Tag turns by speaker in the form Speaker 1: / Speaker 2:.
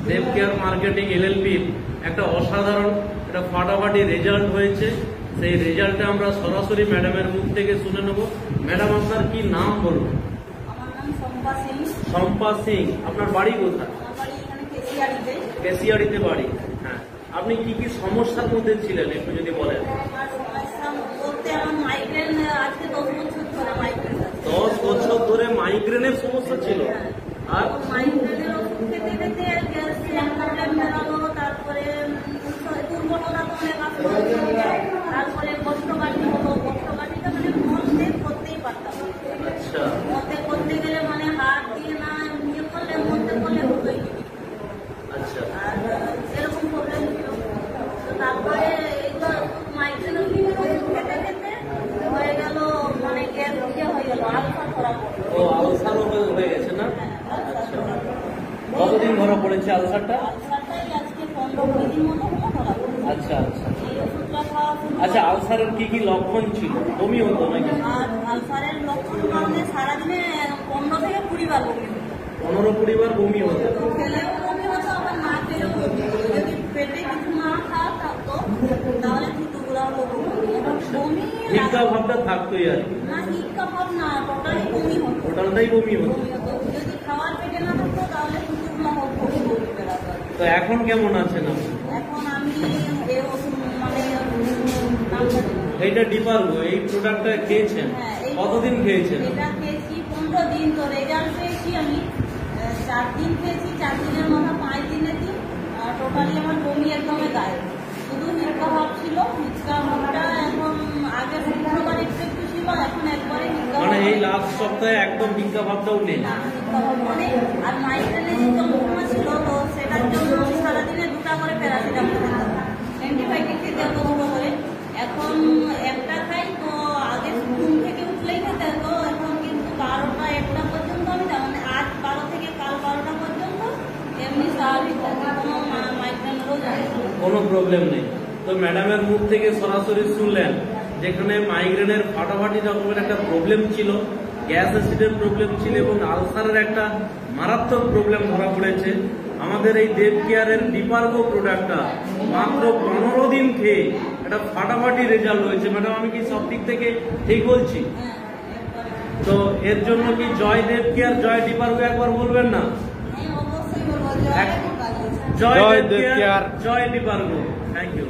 Speaker 1: দেব care marketing এলএলপির একটা অসাধারণ একটা ফাটাফাটি রেজাল্ট হয়েছে। সেই রেজাল্টটা আমরা সরাসরি ম্যাডামের মুখ থেকে শুনে নেব। ম্যাডাম, আপনার কি নাম বলুন?
Speaker 2: আমার নাম শম্পা সিং।
Speaker 1: শম্পা সিং, আপনার বাড়ি কোথায়?
Speaker 2: আমার বাড়ি এখানে কেশিয়াড়িতে।
Speaker 1: কেশিয়াড়িতে বাড়ি। হ্যাঁ, আপনি কি কি সমস্যার মধ্যে ছিলেন একটু যদি বলেন।
Speaker 2: আমার সমস্যা বলতে আমার মাইগ্রেন আজকে 10 বছর ধরে মাইগ্রেন।
Speaker 1: 10 বছর ধরে মাইগ্রেনের সমস্যা ছিল। আর
Speaker 2: মাইগ্রেনের ওষুধ খেতে খেতে গ্যাস প্রবলেম বেরোলো, তারপরে দুর্বলতা তো অনেক আসলো, তারপরে কোষ্ঠকাঠি হলো। কোষ্ঠকাঠিটা মানে মধ্যে করতেই পারতাম।
Speaker 1: আচ্ছা,
Speaker 2: মধ্যে করতে গেলে মানে হাত দিয়ে না নিয়ে করলে মধ্যে করলে হতোই।
Speaker 1: আচ্ছা,
Speaker 2: আর এরকম প্রবলেম ছিল। তো তারপরে এইগুলো মাইগ্রেন ওষুধ খেতে খেতে হয়ে গেল মানে গ্যাস দিয়ে হয়ে গেল, আলসার ধরা পড়লো।
Speaker 1: ও আলসারও হয়ে গেছে না? আচ্ছা, কতদিন ধরা পড়েছে আলসারটা?
Speaker 2: আলসারটাই আজকে 15-20 দিন মতো হলো ধরা পড়লো।
Speaker 1: আচ্ছা আচ্ছা
Speaker 2: এই ওষুধটা খাওয়া শুরু
Speaker 1: আচ্ছা, আলসারের কি কি লক্ষণ ছিল? বমি হতো নাকি?
Speaker 2: আর আলসারের লক্ষণ মানে সারাদিনে 15 থেকে 20 বার বমি হতো।
Speaker 1: 15-20 বার বমি হতো।
Speaker 2: খেলেও বমি হতো, আবার না খেলেও বমি হতো। যদি পেটে কিছু না খাওয়া থাকতো তাহলে থুতুগুলা হতো বমি।
Speaker 1: হিক্কা ভাবটা থাকতোই আর কি।
Speaker 2: না, হিক্কা ভাব না, টোটালি বমি হতো।
Speaker 1: টোটালটাই বমি হতো।
Speaker 2: যদি খাওয়ার পেটে না থাকতো তাহলে থুতুগুলা হতো, বমি বেড়াতো।
Speaker 1: তো এখন কেমন আছেন আপনি?
Speaker 2: এখন আমি এই ওষুধ মানে
Speaker 1: এইটা ডিপারগো, এই প্রোডাক্টটা খেয়েছেন? কতদিন খেয়েছেন?
Speaker 2: এটা খেয়েছি 15 দিন। তো রেজাল্ট পেয়েছি আমি 4 দিন খেয়েছি। 4 দিনের মাথা 5 দিনের দিন টোটালি আমার বমি একদমই গায়ে। শুধু হিক্কা ভাব ছিল। হিক্কা ভাবটা এখন আগে শুক্রবার একটু ছিল, এখন একবারে হিক্কা
Speaker 1: মানে এই লাস্ট সপ্তাহে একদম হিক্কা ভাবটাও নেই?
Speaker 2: না, হিক্কা ভাব মানে। আর মাইগ্রেনের যে যন্ত্রণা ছিল, তো সেটার জন্য আমি সারাদিনে 2টা করে প্যারাসিটামল খেতাম, অ্যান্টিবায়োটিক খেতে হতো 2টো করে। এখন একটা খাই। তো আগে ঘুম থেকে উঠলেই খেতে হতো, এখন কিন্তু 12টা 1টা পর্যন্ত আমি মানে আজ 12 থেকে কাল 12টা পর্যন্ত এমনি স্বাভাবিক কোনো মাইগ্রেনেরও যায় না।
Speaker 1: কোনো প্রবলেম নেই। তো ম্যাডামের মুখ থেকে সরাসরি শুনলেন, যেখানে মাইগ্রেনের ফাটাফাটি রকমের একটা প্রবলেম ছিল, গ্যাস অ্যাসিডের প্রবলেম ছিল এবং আলসারের একটা মারাত্মক প্রবলেম ধরা পড়েছে। আমাদের এই দেব কেয়ারের ডিপারগো প্রোডাক্টটা মাত্র 15 দিন খেয়ে একটা ফাটাফাটি রেজাল্ট হয়েছে। ম্যাডাম, আমি কি সব দিক থেকে ঠিক বলছি? তো এর জন্য কি জয় দেব কেয়ার, জয় ডিপারগো একবার বলবেন না?
Speaker 2: অবশ্যই বলবো,
Speaker 1: জয় দেব কেয়ার, জয় ডিপারগো। Thank you.